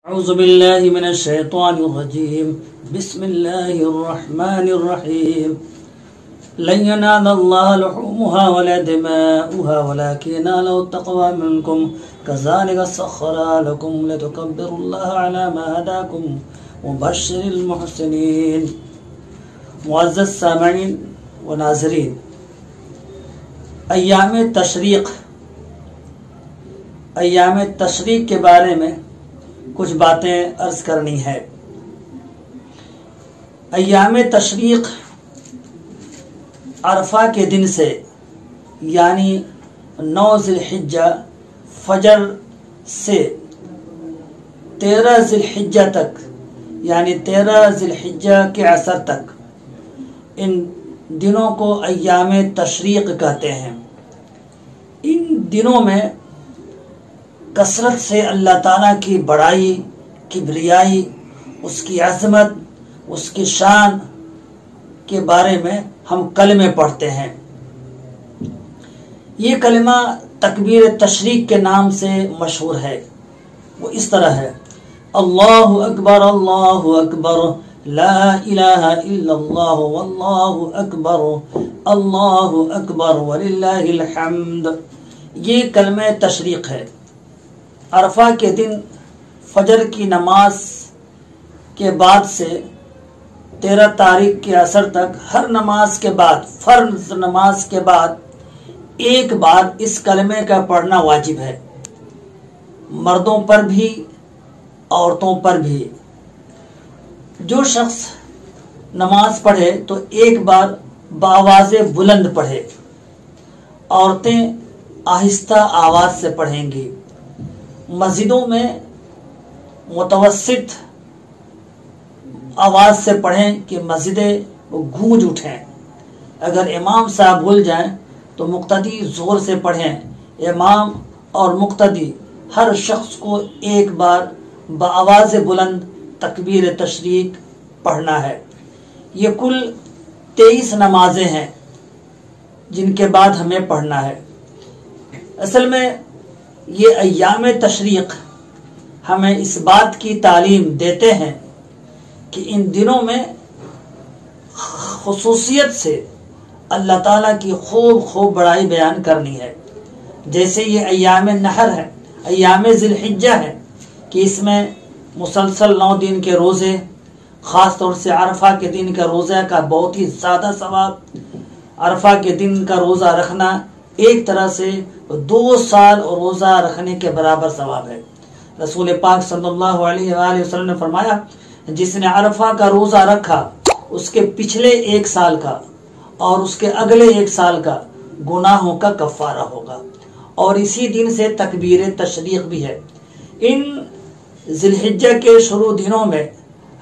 أعوذ بالله من الشيطان الرجيم بسم الله الرحمن الرحيم لن ينال الله لحومها ولا دماؤها ولكن يناله التقوى منكم كذلك سخرها لكم لتكبروا الله على ما هداكم وبشر المحسنين. معزز سامعین و ناظرین، ایام تشریق کے بارے میں کچھ باتیں عرض کرنی ہے. ایام تشریق عرفہ کے دن سے یعنی 9 ذی الحجہ فجر سے 13 ذی الحجہ تک یعنی 13 ذی الحجہ کے عصر تک ان دنوں کو ایام تشریق کہتے ہیں. ان دنوں میں کثرت سے اللہ تعالیٰ کی بڑائی، کبریائی، اس کی عظمت، اس کی شان کے بارے میں ہم کلمے پڑھتے ہیں. یہ کلمہ تکبیر تشریق کے نام سے مشہور ہے. وہ اس طرح ہے: اللہ اکبر اللہ اکبر لا الہ الا اللہ واللہ اکبر وللہ الحمد. یہ کلمہ تشریق ہے. عرفہ کے دن فجر کی نماز کے بعد سے 13 تاریخ کے عصر تک ہر نماز کے بعد، فرض نماز کے بعد ایک بار اس کلمے کا پڑھنا واجب ہے، مردوں پر بھی عورتوں پر بھی. جو شخص نماز پڑھے تو ایک بار بآواز بلند پڑھے. عورتیں آہستہ آواز سے پڑھیں گی. مسجدوں میں متوسط آواز سے پڑھیں کہ مسجدیں گونج اٹھیں. اگر امام صاحب بھول جائیں تو مقتدی زور سے پڑھیں. امام اور مقتدی ہر شخص کو ایک بار بآواز بلند تکبیر تشریق پڑھنا ہے. یہ کل 23 نمازیں ہیں جن کے بعد ہمیں پڑھنا ہے. اصل میں یہ ایام تشریق ہمیں اس بات کی تعلیم دیتے ہیں کہ ان دنوں میں خصوصیت سے اللہ تعالیٰ کی خوب بڑائی بیان کرنی ہے. جیسے یہ ایام نحر ہے، ایام ذی الحجہ ہے کہ اس میں مسلسل 9 دن کے روزے، خاص طور سے عرفہ کے دن کا روزہ کا بہت ہی زیادہ ثواب. عرفہ کے دن کا روزہ رکھنا ایک طرح سے 2 سال روزہ رکھنے کے برابر ثواب ہے. رسول پاک صلی اللہ علیہ وآلہ وسلم نے فرمایا، جس نے عرفہ کا روزہ رکھا اس کے پچھلے 1 سال کا اور اس کے اگلے 1 سال کا گناہوں کا کفارہ ہوگا. اور اسی دن سے تکبیر تشریق بھی ہے. ان ذی الحجہ کے شروع دنوں میں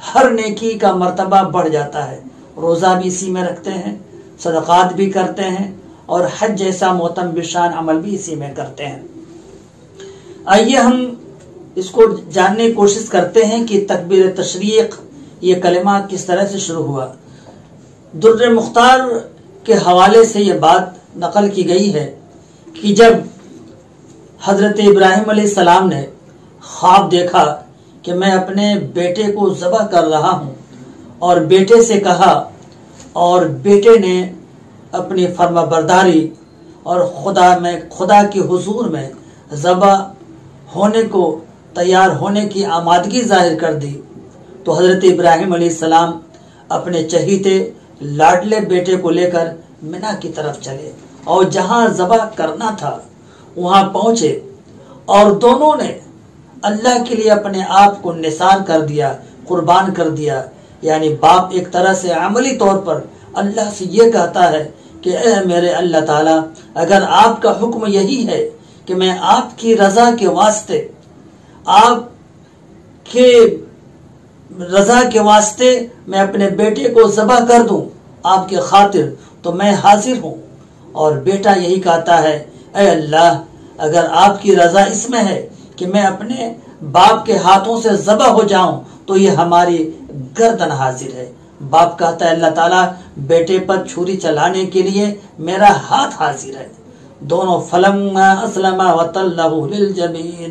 ہر نیکی کا مرتبہ بڑھ جاتا ہے. روزہ بھی اسی میں رکھتے ہیں، صدقات بھی کرتے ہیں اور حج جیسا معتم بشان عمل بھی اسی میں کرتے ہیں. آئیے ہم اس کو جاننے کی کوشش کرتے ہیں کہ تکبیر تشریق یہ کلمہ کس طرح سے شروع ہوا. در مختار کے حوالے سے یہ بات نقل کی گئی ہے کہ جب حضرت ابراہیم علیہ السلام نے خواب دیکھا کہ میں اپنے بیٹے کو ذبح کر رہا ہوں اور بیٹے سے کہا، اور بیٹے نے اپنی فرما برداری اور خدا کے حضور میں ذبح ہونے کو تیار ہونے کی آمادگی ظاہر کر دی، تو حضرت ابراہیم علیہ السلام اپنے چہیتے لاڈلے بیٹے کو لے کر منا کی طرف چلے اور جہاں ذبح کرنا تھا وہاں پہنچے اور دونوں نے اللہ کے لیے اپنے آپ کو نثار کر دیا، قربان کر دیا. یعنی باپ ایک طرح سے عملی طور پر اللہ سے یہ کہتا ہے کہ اے میرے اللہ تعالیٰ، اگر آپ کا حکم یہی ہے کہ میں آپ کی رضا کے واسطے، آپ کے رضا کے واسطے میں اپنے بیٹے کو ذبح کر دوں آپ کے خاطر، تو میں حاضر ہوں. اور بیٹا یہی کہتا ہے، اے اللہ، اگر آپ کی رضا اس میں ہے کہ میں اپنے باپ کے ہاتھوں سے ذبح ہو جاؤں تو یہ ہماری گردن حاضر ہے. باپ کہتا ہے اللہ تعالیٰ بیٹے پر چھری چلانے کے لیے میرا ہاتھ حاضر ہے. دونوں فلما اسلما وتلہ للجبین